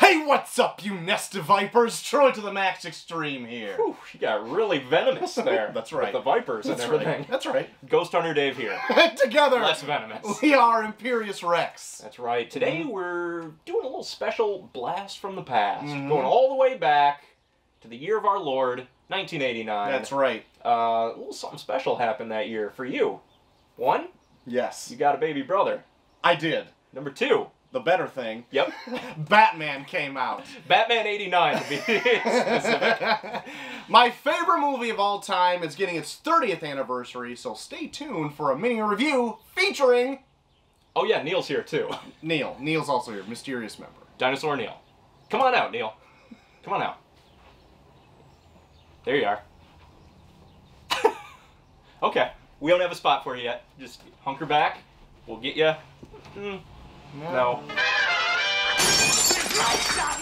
Hey, what's up, you nest of vipers? Troy to the max extreme here. Whew, you got really venomous there. That's right. With the vipers and everything. Right. That's right. Ghost Hunter Dave here. Together, Less venomous. we are Imperius Rex. That's right. Today we're doing a little special blast from the past. Going all the way back to the year of our Lord, 1989. That's right. A little something special happened that year for you. One, yes. you got a baby brother. I did. Number two. The better thing. Yep. Batman came out. Batman 89 to be specific. My favorite movie of all time is getting its 30th anniversary, so stay tuned for a mini review featuring... Oh yeah, Neil's here too. Neil. Neil's also here. Mysterious member. Dinosaur Neil. Come on out, Neil. Come on out. There you are. Okay. We don't have a spot for you yet. Just hunker back. We'll get you... No. Now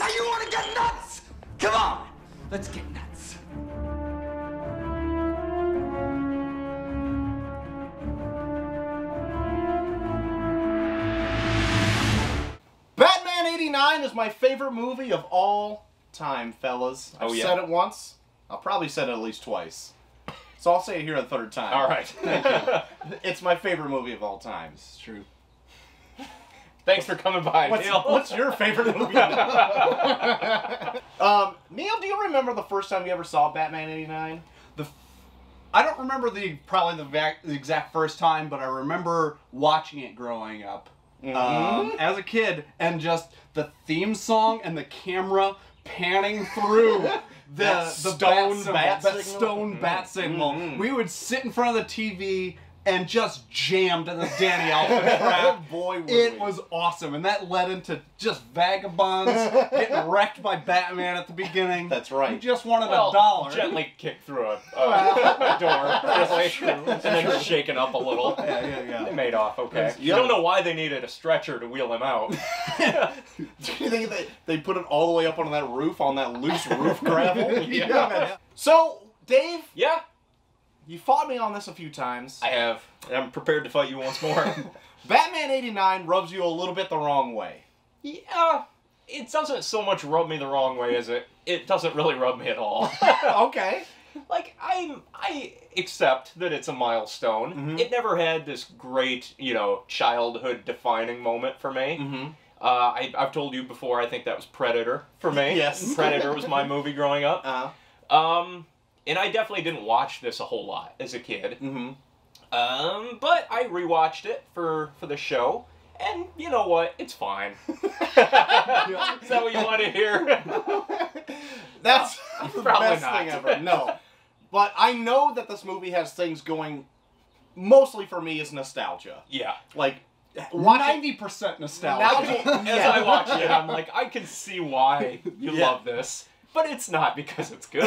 you want to get nuts? Come on, let's get nuts. Batman 89 is my favorite movie of all time, fellas. I've said it once. I'll probably said it at least twice. So I'll say it here a third time. All right. Thank you. It's my favorite movie of all time. It's true. Thanks for coming by, Neil. What's your favorite movie? Neil, do you remember the first time you ever saw Batman 89? I don't remember the exact first time, but I remember watching it growing up as a kid, and just the theme song and the camera panning through the stone bat signal. We would sit in front of the TV and just jammed to the Danny Alfred crap. Boy, it was awesome, and that led into just vagabonds getting wrecked by Batman at the beginning. That's right. We just wanted a dollar. Gently kicked through a door, really, and then shaken up a little. Yeah. They made off okay. You don't know why they needed a stretcher to wheel him out. Do you think they put it all the way up on that roof, on that loose roof gravel? Yeah. So, Dave? Yeah? You fought me on this a few times. I have. I'm prepared to fight you once more. Batman 89 rubs you a little bit the wrong way. Yeah. It doesn't so much rub me the wrong way as it doesn't really rub me at all. Okay. Like, I accept that it's a milestone. It never had this great, childhood-defining moment for me. I've told you before, I think that was Predator for me. Yes. Predator was my movie growing up. And I definitely didn't watch this a whole lot as a kid. But I rewatched it for the show, and you know what? It's fine. Is that what you want to hear? That's the Probably best not. thing ever. No. But I know that this movie has things going, mostly for me, is nostalgia. Yeah. Like, 90% nostalgia. As I watch it, I'm like, I can see why you love this. But it's not because it's good.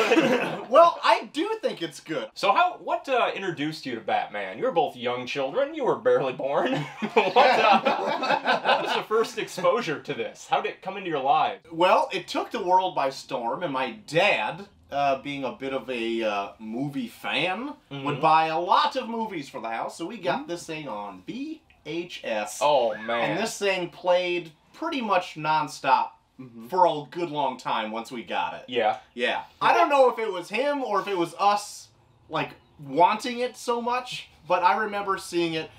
Well, I do think it's good. So what introduced you to Batman? You were both young children. You were barely born. What was the first exposure to this? How did it come into your lives? Well, it took the world by storm, and my dad, being a bit of a movie fan, would buy a lot of movies for the house, so we got this thing on VHS. Oh, man. And this thing played pretty much nonstop for a good long time once we got it. Yeah. Yeah. I don't know if it was him or if it was us, like, wanting it so much, but I remember seeing it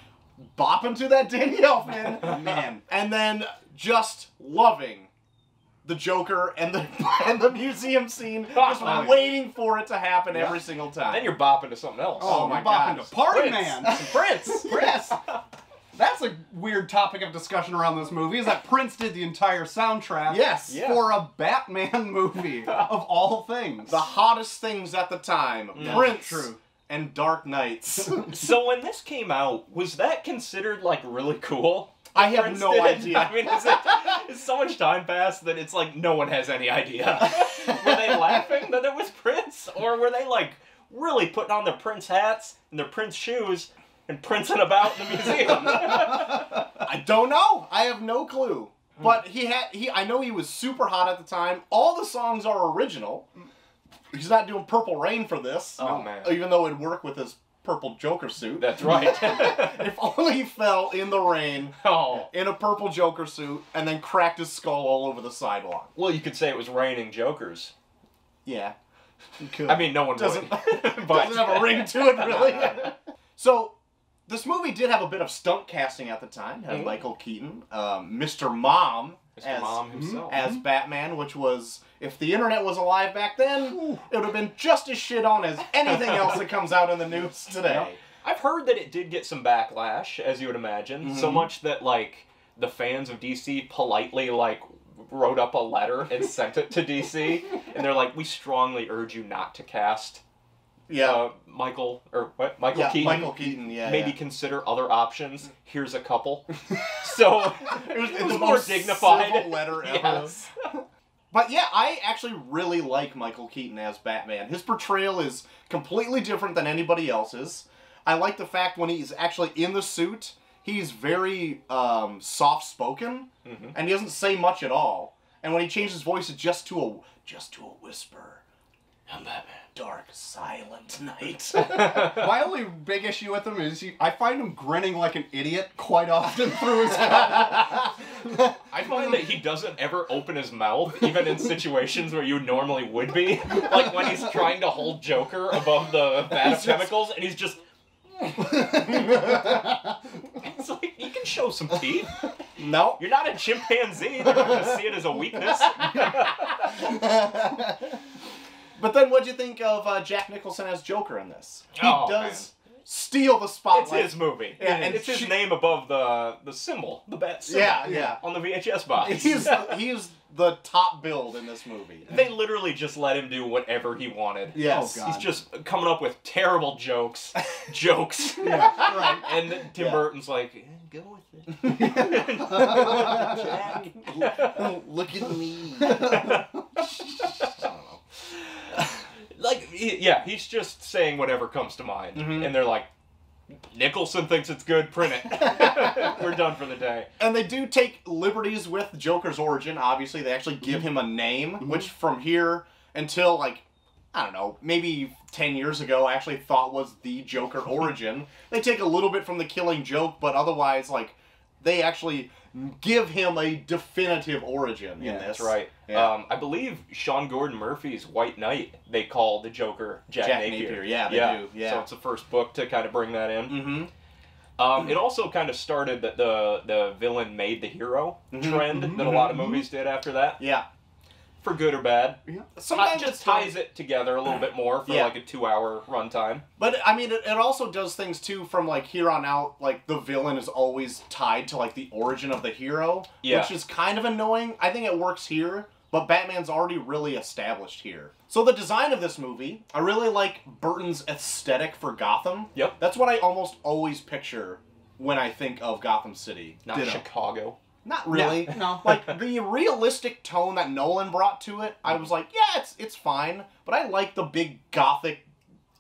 bopping to that Danny Elfman, man, and then just loving the Joker and the museum scene, just waiting for it to happen every single time. Then you're bopping to something else. Oh my God. Bopping to Party Man. Prince. Yes. That's a weird topic of discussion around this movie, is that Prince did the entire soundtrack for a Batman movie, of all things. The hottest things at the time. Prince and Dark Knights. So when this came out, was that considered, like, really cool? I have no idea. I mean, is so much time passed that it's like no one has any idea. Were they laughing that it was Prince? Or were they, like, really putting on their Prince hats and their Prince shoes and prancing about in the museum? I don't know. I have no clue. But I know he was super hot at the time. All the songs are original. He's not doing Purple Rain for this. Oh, man. Even though it'd work with his purple Joker suit. That's right. If only he fell in the rain in a purple Joker suit and then cracked his skull all over the sidewalk. Well, you could say it was raining Jokers. Yeah. I mean, no one doesn't, would. But doesn't have a ring to it, really. So, this movie did have a bit of stunt casting at the time. It had Michael Keaton, Mr. Mom, Mom himself. as Batman, which was, if the internet was alive back then, it would have been just as shit on as anything else that comes out in the news today. I've heard that it did get some backlash, as you would imagine, so much that, like, the fans of DC politely, like, wrote up a letter and sent it to DC, and they're like, we strongly urge you not to cast Michael Keaton. Michael Keaton, Maybe consider other options. Here's a couple. So it was the more dignified civil letter ever. Yes. But yeah, I actually really like Michael Keaton as Batman. His portrayal is completely different than anybody else's. I like the fact when he's actually in the suit, he's very soft-spoken, and he doesn't say much at all. And when he changes his voice, it's just to a whisper. I'm Batman. Dark, silent night. My only big issue with him is I find him grinning like an idiot quite often through his mouth. I find that he doesn't ever open his mouth, even in situations where you normally would be. Like when he's trying to hold Joker above the vat of chemicals, and he's just... It's like, you can show some teeth. No. You're not a chimpanzee. They're not going to see it as a weakness. But then what'd you think of Jack Nicholson as Joker in this? He does steal the spotlight. It's his movie. Yeah, and it's his name above the symbol, the bat symbol. Yeah. On the VHS box. He's the top build in this movie. They literally just let him do whatever he wanted. Yes. Oh, God. He's just coming up with terrible jokes. Yeah, right. And Tim Burton's like, go with it. Jack, look at me. Like, yeah, he's just saying whatever comes to mind. And they're like, Nicholson thinks it's good, print it. We're done for the day. And they do take liberties with Joker's origin, obviously. They actually give him a name, which from here until, like, I don't know, maybe 10 years ago, I actually thought was the Joker origin. They take a little bit from the Killing Joke, but otherwise, like, they actually give him a definitive origin in this. That's right. Yeah. I believe Sean Gordon Murphy's White Knight, they call the Joker Jack Napier. Yeah, they do. Yeah. So it's the first book to kind of bring that in. It also kind of started that the villain made the hero trend that a lot of movies did after that. Yeah. For good or bad. Yeah. Sometimes it just ties it together a little bit more for like a 2-hour runtime. But, I mean, it also does things, too, from, like, here on out, like, the villain is always tied to, like, the origin of the hero. Yeah. Which is kind of annoying. I think it works here, but Batman's already really established here. So the design of this movie, I really like Burton's aesthetic for Gotham. Yep. That's what I almost always picture when I think of Gotham City. Not Chicago. Not really. No. Like, the realistic tone that Nolan brought to it, I was like, yeah, it's fine. But I like the big gothic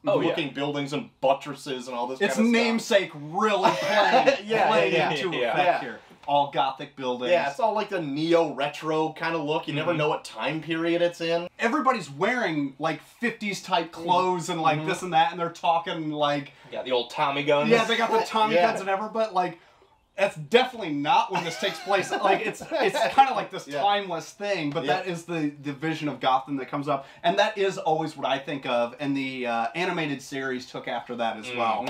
looking buildings and buttresses and all this kind of stuff. Its namesake really played into effect here. All Gothic buildings. Yeah, it's all like the neo-retro kind of look. You never know what time period it's in. Everybody's wearing, like, 50s type clothes and, like, this and that, and they're talking, like... Yeah, the old Tommy guns. Yeah, they got the Tommy guns and whatever, but, like... That's definitely not when this takes place. Like, it's kind of like this timeless thing, but that is the vision of Gotham that comes up. And that is always what I think of, and the animated series took after that as well.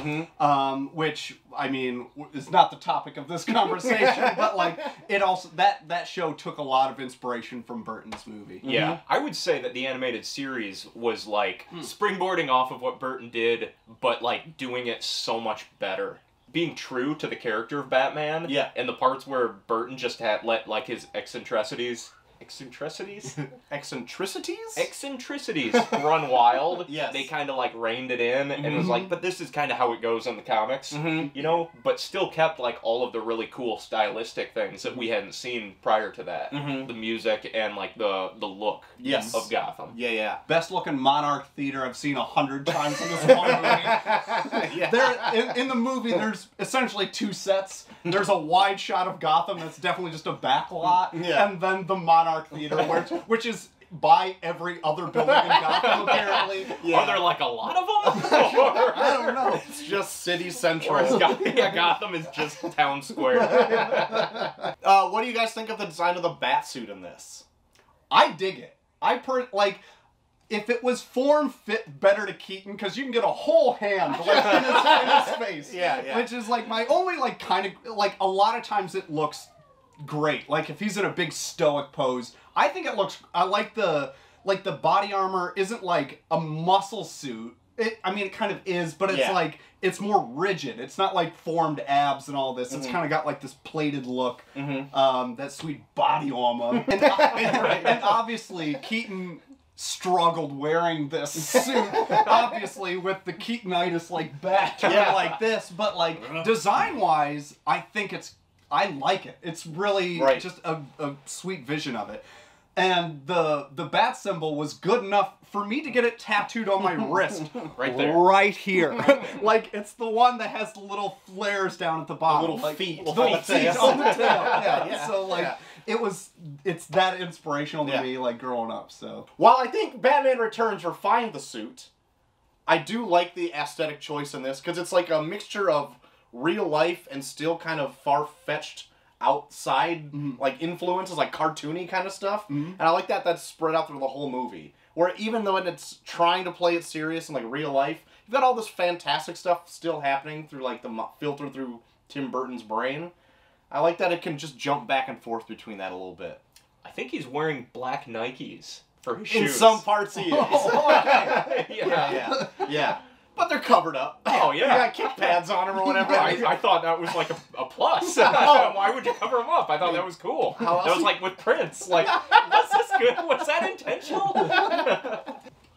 Which, I mean, is not the topic of this conversation, but, like, it also, that show took a lot of inspiration from Burton's movie. Yeah, I would say that the animated series was, like, springboarding off of what Burton did, but, like, doing it so much better. Being true to the character of Batman, and the parts where Burton just had let like his eccentricities run wild. Yes. They kind of like reined it in and was like, but this is kind of how it goes in the comics, you know, but still kept like all of the really cool stylistic things that we hadn't seen prior to that. The music and like the look of Gotham. Yeah. Best looking Monarch Theater I've seen 100 times in this one movie. There, in the movie, there's essentially 2 sets. There's a wide shot of Gotham that's definitely just a back lot, and then the Monarch Theater, which is buy every other building in Gotham, apparently. Yeah. Are there like a lot of them? I don't know. It's just City Central. Gotham is just town square. What do you guys think of the design of the Batsuit in this? I dig it. If it was form-fit better to Keaton, because you can get a whole hand like, in his face. Yeah. Which is like my only like kind of like a lot of times it looks great. Like if he's in a big stoic pose, I think it looks. I like the body armor isn't like a muscle suit. I mean, it kind of is, but it's like it's more rigid. It's not like formed abs and all this. It's kind of got like this plated look. That sweet body armor, and obviously Keaton struggled wearing this suit, obviously with the Keatonitis like back like this, but like design wise, I like it. It's really just a sweet vision of it. And the bat symbol was good enough for me to get it tattooed on my wrist. Right there. Right here. Like, it's the one that has the little flares down at the bottom. The little feet. The little feet on the tail. Yeah. So, like, it's that inspirational to me, like, growing up, so. While I think Batman Returns refined the suit, I do like the aesthetic choice in this, because it's like a mixture of real life and still kind of far-fetched outside like influences, like cartoony kind of stuff, and I like that that's spread out through the whole movie. Where even though it's trying to play it serious and like real life, you've got all this fantastic stuff still happening through like the filter through Tim Burton's brain. I like that it can just jump back and forth between that a little bit. I think he's wearing black Nikes for his shoes. In some parts he is. Yeah. Yeah. But they're covered up. Oh, yeah. You got kick pads on them or whatever. I thought that was like a plus. Why would you cover them up? I thought that was cool. That was like with Prince. Like, was this good? Was that intentional?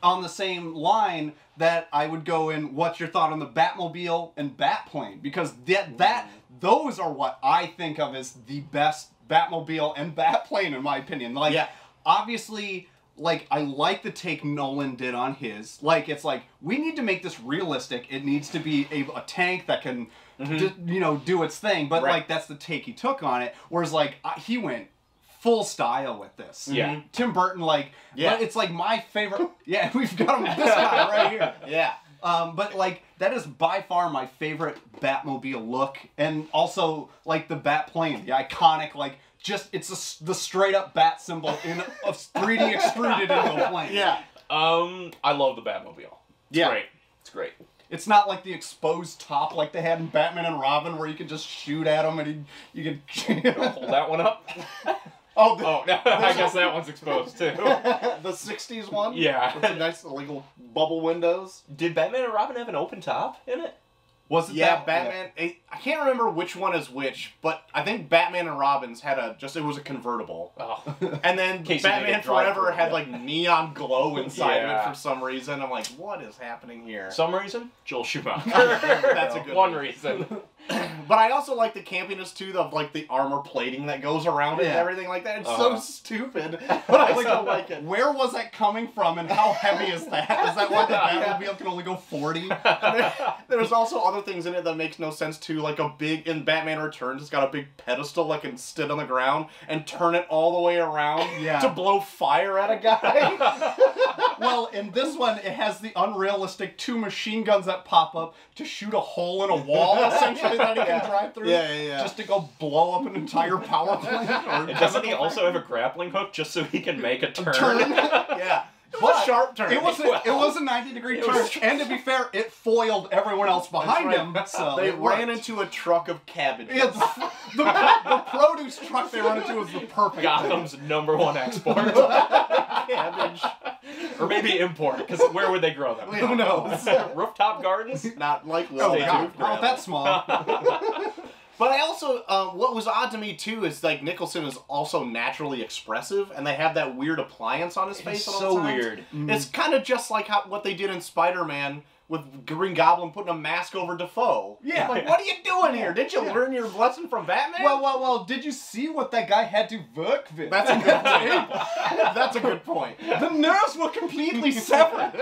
On the same line, that I would go in, what's your thought on the Batmobile and Batplane? Because those are what I think of as the best Batmobile and Batplane, in my opinion. Like, obviously, like, I like the take Nolan did on his. Like, it's like, we need to make this realistic. It needs to be a tank that can, do its thing. But, like, that's the take he took on it. Whereas, like, he went full style with this. Yeah. Tim Burton, like, but it's like my favorite. Yeah, we've got him, this guy right here. Yeah. But, like, that is by far my favorite Batmobile look. And also, like, the Batplane, the iconic, like, it's the straight up bat symbol in a 3D extruded into a plane. Yeah. I love the Batmobile. It's great. It's not like the exposed top like they had in Batman and Robin, where you can just shoot at him and you can hold that one up. No, I guess that one's exposed too. The 60s one? Yeah. With the nice little bubble windows. Did Batman and Robin have an open top in it? Was it Batman? Yeah. I can't remember which one is which, but I think Batman and Robin's had it was a convertible. Oh. And then Batman Forever had like neon glow inside of it for some reason. I'm like, what is happening here? Some reason? Joel Schumacher. That's a good one reason. But I also like the campiness too of like the armor plating that goes around it and everything like that. It's so stupid, but I still like it. Where was that coming from, and how heavy is that? Is that why the Batmobile can only go 40? There's also other things in it that makes no sense too, like in Batman Returns, it's got a big pedestal that can sit on the ground and turn it all the way around to blow fire at a guy. Well, in this one, it has the unrealistic 2 machine guns that pop up to shoot a hole in a wall, essentially, that he can drive through. Just to go blow up an entire power plant. Doesn't he also have a grappling hook just so he can make a turn? Yeah. It was a sharp turn. It was a 90-degree turn, and to be fair, it foiled everyone else behind him. So they ran into a truck of cabbages. Yeah, the produce truck they ran into was the perfect Gotham's #1 export. Cabbage. Or maybe import, because where would they grow them? Who knows? Rooftop gardens? Not like not that small. But I also, what was odd to me too is like Nicholson is also naturally expressive, and they have that weird appliance on his face. It's so weird. It's kind of just like what they did in Spider-Man with Green Goblin putting a mask over Defoe. Yeah. Like, what are you doing here? Did you learn your lesson from Batman? Well, did you see what that guy had to work with? That's a good point. That's a good point. The nerves were completely severed.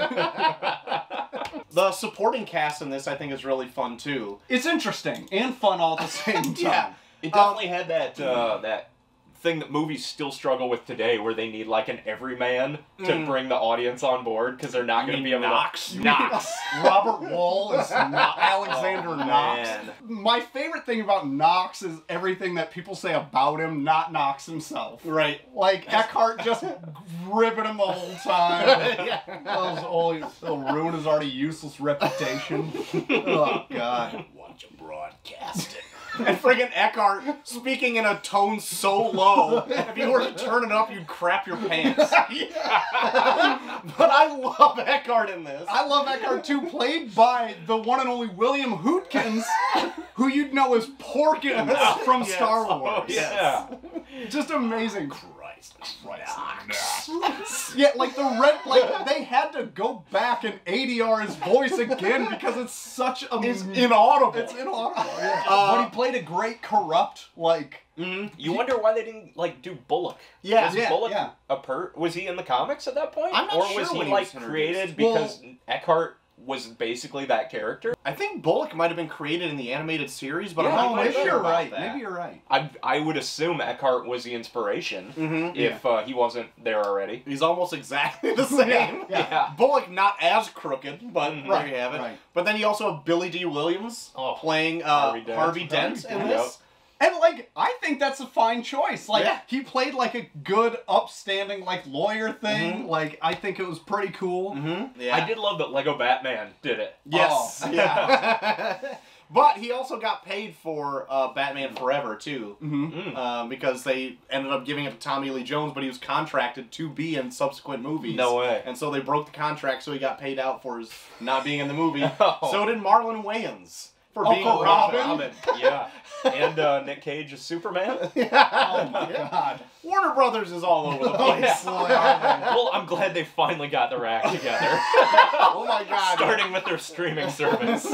The supporting cast in this, I think, is really fun, too. It's interesting and fun all at the same time. Yeah. It definitely had that thing that movies still struggle with today, where they need like an everyman to bring the audience on board because they're not going to be able Knox? to. Knox. Robert Wall is Alexander Knox. man. My favorite thing about Knox is everything that people say about him, not Knox himself. Right. Like Eckhart just gripping him the whole time. He'll ruin his already useless reputation. Oh God. Watch him broadcast it. And friggin' Eckhart speaking in a tone so low, if you were to turn it up, you'd crap your pants. But I love Eckhart in this. I love Eckhart too, played by the one and only William Hootkins, who you'd know as Porkins from Star Wars. Oh, yeah. Just amazing. Christ. Yeah, like the red, like they had to go back and ADR his voice again because it's such a. It's inaudible. It's inaudible. Yeah. But he played a great corrupt, like. You wonder why they didn't like do Bullock. Yeah, was Bullock was he in the comics at that point? I'm not or sure was he when he like was created because Eckhart was basically that character? I think Bullock might have been created in the animated series, but Yeah, I'm not maybe sure you're about right. that. Maybe you're right. I would assume Eckhart was the inspiration if he wasn't there already. He's almost exactly the same. Yeah. Bullock not as crooked, but there you have it. Right. But then you also have Billy D. Williams playing Harvey Dent in this. And like, I think that's a fine choice. Like, Yeah. he played like a good, upstanding, like lawyer thing. Like, I think it was pretty cool. Yeah. I did love that Lego Batman did it. Yes. Oh. Yeah. But he also got paid for Batman Forever, too. Because they ended up giving it to Tommy Lee Jones, but he was contracted to be in subsequent movies. No way. And so they broke the contract, so he got paid out for his not being in the movie. Oh. So did Marlon Wayans for being for Robin. Yeah. And Nick Cage is Superman. Oh my God. Warner Brothers is all over the place. Well, I'm glad they finally got their act together. Oh my God. Starting with their streaming service.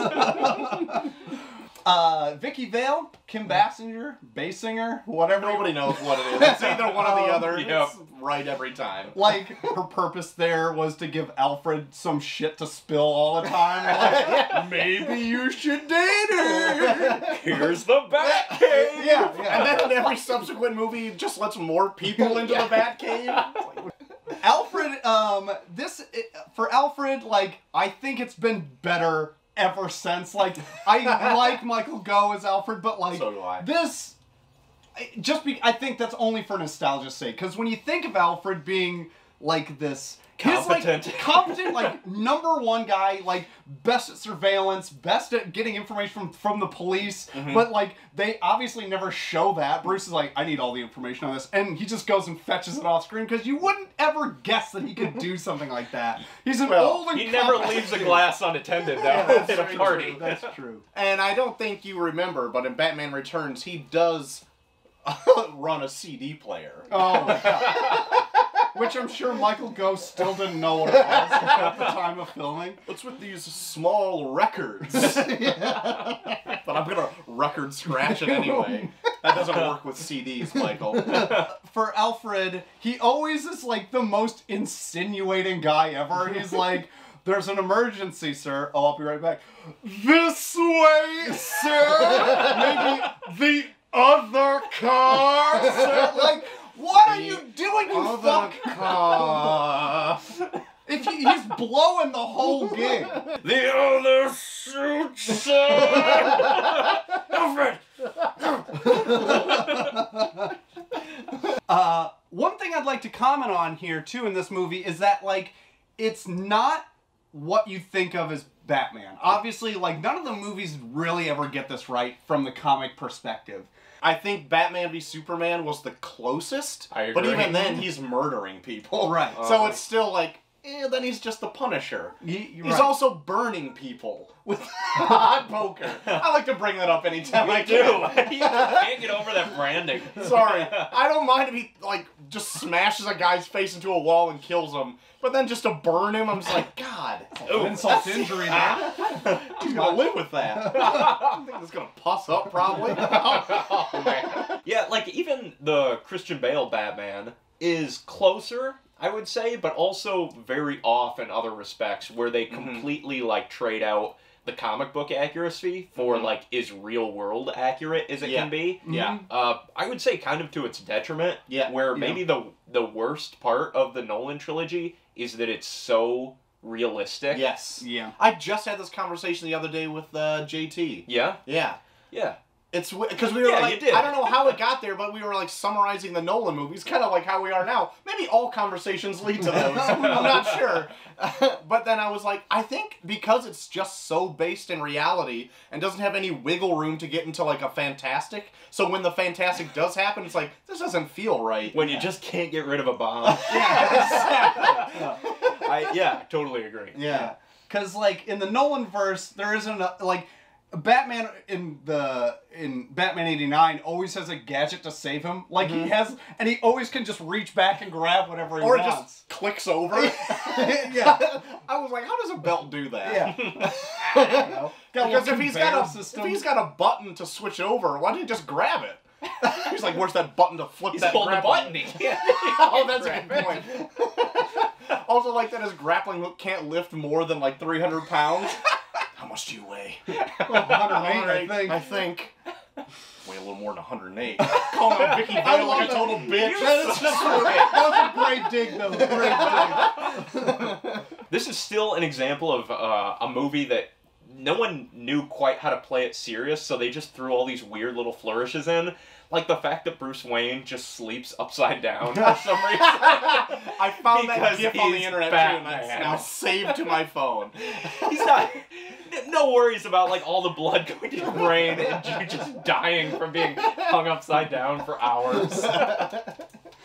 Vicki Vale, Kim Basinger, Basinger, whatever. Nobody knows what it is. It's either one or the other. Yep. It's right every time. Like, her purpose there was to give Alfred some shit to spill all the time. Like, maybe you should date her. Here's the Batcave. Yeah. And then in every subsequent movie, he just lets more people into the Batcave. Alfred, for Alfred, like, I think it's been better ever since. Like, I like Michael Gough as Alfred, but like, So do I. this, I think that's only for nostalgia's sake. Because when you think of Alfred being like this, Competent. His, like, competent, like, #1 guy, like, best at surveillance, best at getting information from the police, but, like, they obviously never show that. Bruce is like, I need all the information on this, and he just goes and fetches it off screen, because you wouldn't ever guess that he could do something like that. He's an old and He never competent leaves a dude. glass unattended, though, That's at a very party. true. That's true. And I don't think you remember, but in Batman Returns, he does run a CD player. Oh, my God. Which I'm sure Michael Gough still didn't know what it was at the time of filming. What's with these small records? But I'm gonna record scratch it anyway. That doesn't work with CDs, Michael. For Alfred, he always is like the most insinuating guy ever. He's like, there's an emergency, sir. Oh, I'll be right back. This way, sir. Maybe the other car, sir. Like, what are you doing, you fuck? If he's blowing the whole gig. The other suit, sir! Alfred! One thing I'd like to comment on here, too, in this movie is that, like, it's not what you think of as Batman. Obviously, like, none of the movies really ever get this right from the comic perspective. I think Batman v Superman was the closest, I agree. but even then he's murdering people. Right. So it's still like, then he's just the Punisher. He's He's also burning people with hot poker. I like to bring that up anytime I I do. can. You can't get over that branding. Sorry. I don't mind if he, like, just smashes a guy's face into a wall and kills him. But then just to burn him, I'm just like, God. insult to injury, man. He's gonna live with that. I think it's gonna pus up, probably. Oh, man. Yeah, like, even the Christian Bale Batman is closer, I would say, but also very off in other respects, where they completely, like, trade out the comic book accuracy for like as real world accurate as it can be. Yeah. I would say kind of to its detriment. Yeah. Where maybe the worst part of the Nolan trilogy is that it's so realistic. Yes. Yeah. I just had this conversation the other day with JT. Yeah? Yeah. Yeah. It's because we were Yeah, like, you did. I don't know how it got there, but we were like summarizing the Nolan movies, kind of like how we are now. Maybe all conversations lead to those. I'm not sure. But then I was like, I think because it's just so based in reality and doesn't have any wiggle room to get into like a fantastic. So when the fantastic does happen, it's like, this doesn't feel right. When you just can't get rid of a bomb. Yeah. Totally agree. Yeah. Because, like, in the Nolan verse, there isn't a, like, Batman in Batman 89 always has a gadget to save him. Like, he has, and he always can just reach back and grab whatever he wants. Or it just clicks over. Yeah. I was like, how does a belt do that? Yeah. I don't know. Because if he's got a button to switch over, why don't you just grab it? He's like, where's that button to flip He's that holding the grab button. He can't. Oh, that's a good point. Also, like that his grappling hook can't lift more than like 300 pounds. How much do you weigh? 108, I think. Weigh a little more than 108. Calling out Vicki Vale like a total bitch. That was a great dig, though. Great dig. This is still an example of a movie that no one knew quite how to play it serious, so they just threw all these weird little flourishes in. Like the fact that Bruce Wayne just sleeps upside down for some reason. I found that Because GIF on the he's internet Batman. too, and it's now saved to my phone. He's not... No worries about like all the blood going to your brain and you just dying from being hung upside down for hours.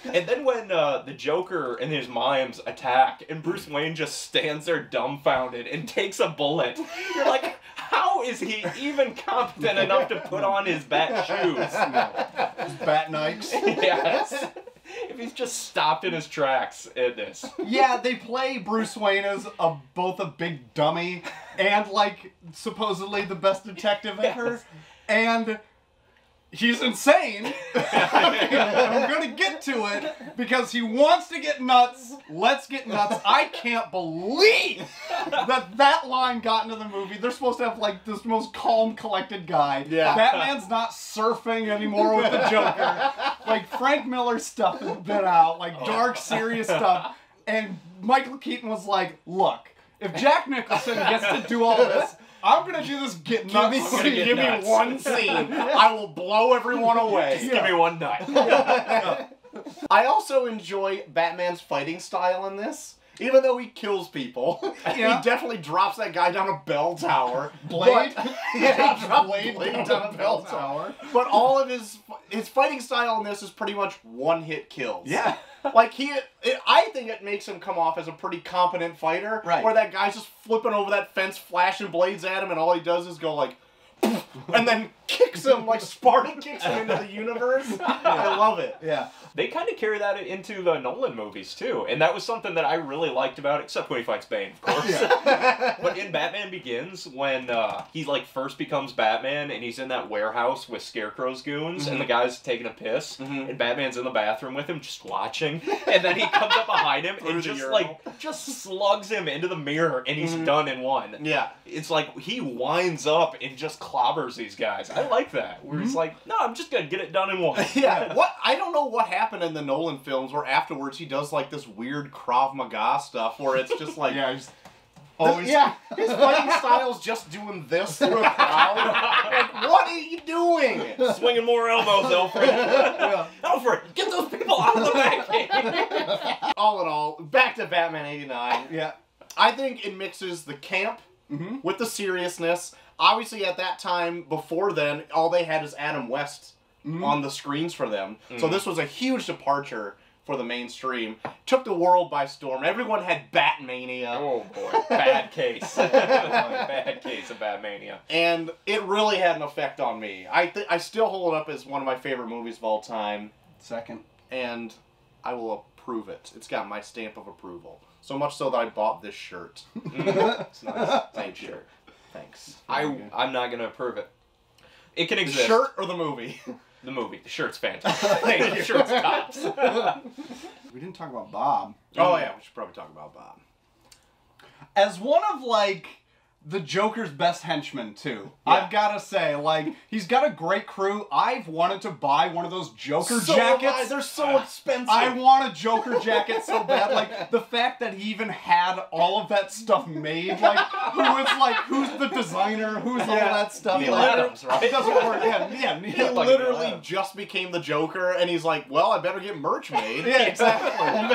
And then when the Joker and his mimes attack and Bruce Wayne just stands there dumbfounded and takes a bullet, you're like, how is he even competent enough to put on his bat shoes? His bat Nikes. Yes. If he's just stopped in his tracks at this. Yeah, they play Bruce Wayne as both a big dummy and, like, supposedly the best detective ever. And he's insane. I'm going to get to it because he wants to get nuts. Let's get nuts. I can't believe that line got into the movie. They're supposed to have, like, this most calm, collected guy. Yeah. Batman's not surfing anymore with the Joker. Like, Frank Miller stuff has been out. Like, dark, serious stuff. And Michael Keaton was like, look, if Jack Nicholson gets to do all this, I'm gonna do this get nuts. Give me one scene. I will blow everyone away. Just give me one nut. I also enjoy Batman's fighting style in this. Even though he kills people, he definitely drops that guy down a bell tower. Blade? Yeah, he dropped Blade down a bell tower. But all of his fighting style in this is pretty much one-hit kills. Yeah. Like, I think it makes him come off as a pretty competent fighter. Right. Where that guy's just flipping over that fence, flashing blades at him, and all he does is go like, and then kicks him, like Spartan kicks him into the universe. I love it. Yeah. They kind of carry that into the Nolan movies, too. And that was something that I really liked about it, except when he fights Bane, of course. Yeah. But in Batman Begins, when he, like, first becomes Batman, and he's in that warehouse with Scarecrow's goons, and the guy's taking a piss, and Batman's in the bathroom with him, just watching, and then he comes up behind him and just, like, just slugs him into the mirror, and he's done in one. Yeah. It's like, he winds up and just clobbers these guys. I like that. Where he's like, no, I'm just gonna get it done in one. Yeah. I don't know what happened in the Nolan films where afterwards he does like this weird Krav Maga stuff where it's just like he's always his fighting style's just doing this through a crowd. Like, what are you doing? Swinging more elbows, Alfred. Alfred, get those people out of the back. All in all, back to Batman 89. Yeah. I think it mixes the camp with the seriousness. Obviously, at that time, before then, all they had is Adam West on the screens for them. So this was a huge departure for the mainstream. Took the world by storm. Everyone had Batmania. Oh boy, bad case. Bad case of Batmania. And it really had an effect on me. I still hold it up as one of my favorite movies of all time. Second. And I will approve it. It's got my stamp of approval. So much so that I bought this shirt. It's nice. Thank you. Thanks. I'm not gonna approve it. It can The exist. shirt or the movie? The movie. The shirt's fantastic. The shirt's tops. We didn't talk about Bob. Oh yeah, we should probably talk about Bob. As one of, like, the Joker's best henchman, too. Yeah. I've gotta say, like, he's got a great crew. I've wanted to buy one of those Joker jackets. They're so expensive. I want a Joker jacket so bad. Like, the fact that he even had all of that stuff made, like, who's the designer, who's all that stuff. Neil like, Adams, right? It doesn't work. Yeah, He Neil. literally just became the Joker, and he's like, well, I better get merch made. Yeah, exactly.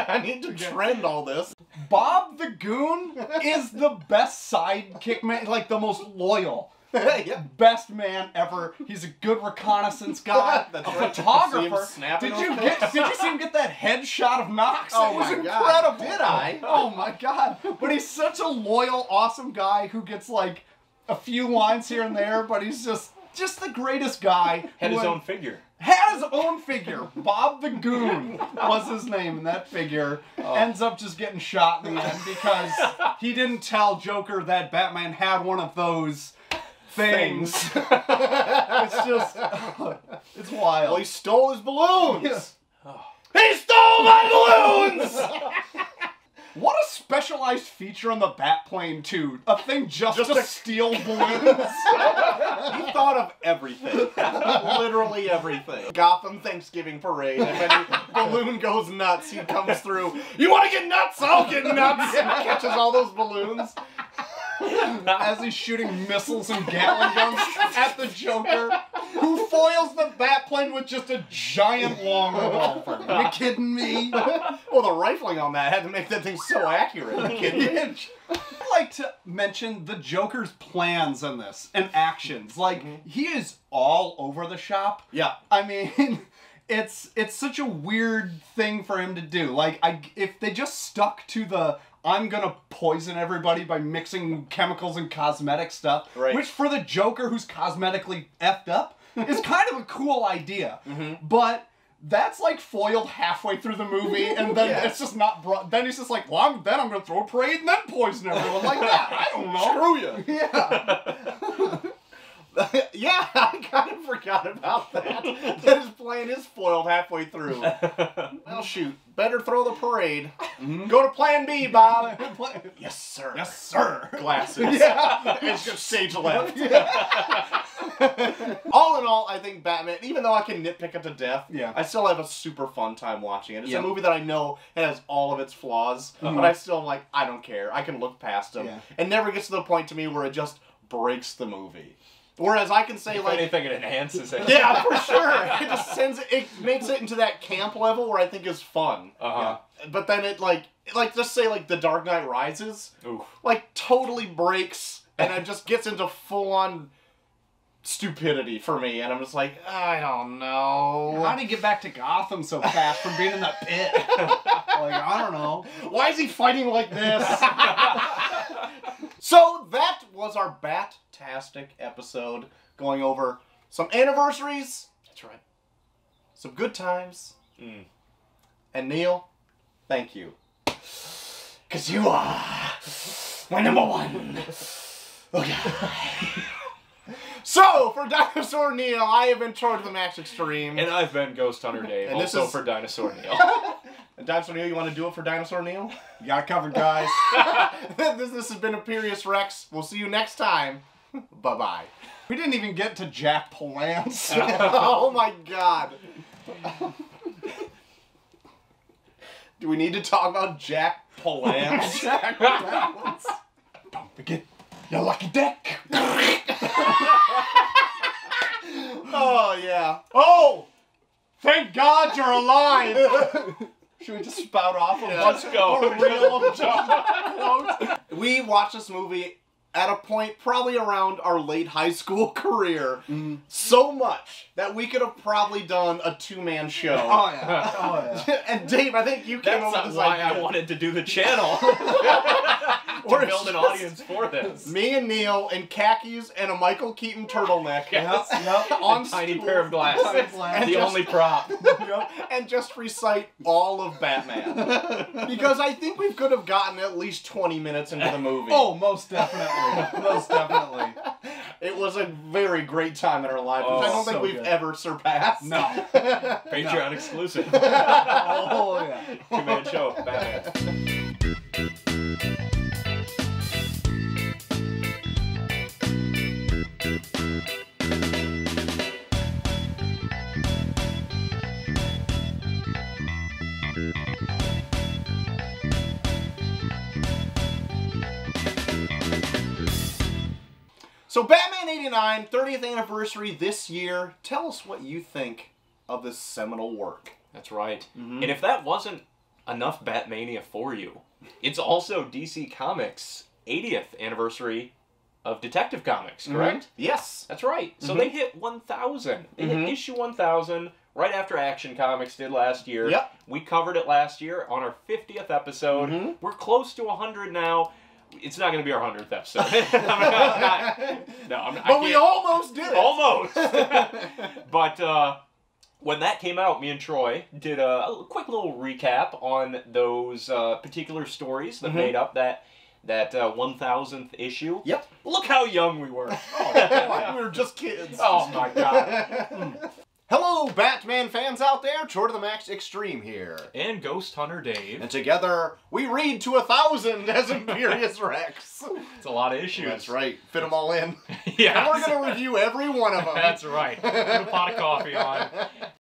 I need to trend all this. Bob the Goon is the best sidekick man, like the most loyal. Yeah. Best man ever. He's a good reconnaissance guy, That's a right. photographer. See him snapping Did you those see him get that headshot of Knox? Oh it was my incredible. God. Did I? Oh my god. But he's such a loyal, awesome guy who gets like a few lines here and there, but he's just the greatest guy. Had his own figure. Had his own figure. Bob the Goon was his name, and that figure ends up just getting shot in the end because he didn't tell Joker that Batman had one of those things. It's just, it's wild. Well, he stole his balloons. Oh. He stole my balloons! What a specialized feature on the Batplane, too. A thing just to steal balloons. He thought of everything. Literally everything. Gotham Thanksgiving parade. If any balloon goes nuts, he comes through. You want to get nuts? I'll get nuts. And catches all those balloons. As he's shooting missiles and Gatling guns at the Joker, who foils the Batplane with just a giant long revolver. Are you kidding me? Well, the rifling on that had to make that thing so accurate. Are you kidding me? I'd like to mention the Joker's plans in this and actions. Like, he is all over the shop. Yeah. I mean, it's such a weird thing for him to do. Like, if they just stuck to the I'm gonna poison everybody by mixing chemicals and cosmetic stuff, right. Which for the Joker who's cosmetically effed up is kind of a cool idea. But that's like foiled halfway through the movie, and then it's just not brought. Then he's just like, well, I'm gonna throw a parade and then poison everyone. Like that. I don't know. Screw you. Yeah. Yeah, I kind of forgot about that. That his plan is foiled halfway through. Well, shoot. Better throw the parade. Go to plan B, Bob. Yes, sir. Yes, sir. Glasses. Yeah. It's just stage left. All in all, I think Batman, even though I can nitpick it to death, I still have a super fun time watching it. It's a movie that I know has all of its flaws, but I still am like, I don't care. I can look past them. It never gets to the point to me where it just breaks the movie. Whereas I can say, if like, anything, it enhances it. Yeah, for sure. It just it makes it into that camp level where I think is fun. But then it just say like The Dark Knight Rises, like totally breaks and it just gets into full on stupidity for me, and I'm just like, I don't know. How did he get back to Gotham so fast from being in that pit? Like, I don't know. Why is he fighting like this? So that was our Bat-tastic episode, going over some anniversaries. That's right. Some good times. And Neil, thank you. 'Cause you are my number one. Okay. So, for Dinosaur Neil, I have been Troy to the Max Extreme. And I've been Ghost Hunter Dave, And also for Dinosaur Neil. And Dinosaur Neil, you want to do it for Dinosaur Neil? You got it covered, guys. This has been Imperius Rex. We'll see you next time. Bye-bye. We didn't even get to Jack Palance. Oh my god. Do we need to talk about Jack Palance? Jack Palance. Don't forget your lucky deck. Oh, yeah. Oh! Thank God you're alive! Should we just spout off Let's go. a reel of quotes? We watched this movie at a point probably around our late high school career so much that we could have probably done a two-man show. Oh, yeah. Oh, yeah. And Dave, I think you came That's up not with this why idea. I wanted to do the channel. Or to build an audience for this. Me and Neil in khakis and a Michael Keaton turtleneck. Yes. On A tiny stools. pair of glasses. And The just- only prop. And just recite all of Batman. Because I think we could have gotten at least 20 minutes into the movie. Oh, most definitely. Most definitely. It was a very great time in our lives, which I don't think so we've good. ever surpassed. No. Patreon exclusive. Oh, yeah. Two-man show. Batman. So Batman 89, 30th anniversary this year. Tell us what you think of this seminal work. That's right. And if that wasn't enough Batmania for you, it's also DC Comics' 80th anniversary of Detective Comics, correct? Yes. That's right. So they hit 1,000. They hit issue 1,000 right after Action Comics did last year. Yep. We covered it last year on our 50th episode. We're close to 100 now. It's not going to be our 100th episode. But we almost did it. Almost. But when that came out, me and Troy did a quick little recap on those particular stories that made up that 1,000th issue. Yep. Look how young we were. We were just kids. Oh my god. Hello, Batman fans out there. Troy to the Max Extreme here. And Ghost Hunter Dave. And together, we read to 1,000 as Imperius Rex. It's a lot of issues. That's right. Fit them all in. Yeah. And we're going to review every one of them. That's right. Put a pot of coffee on.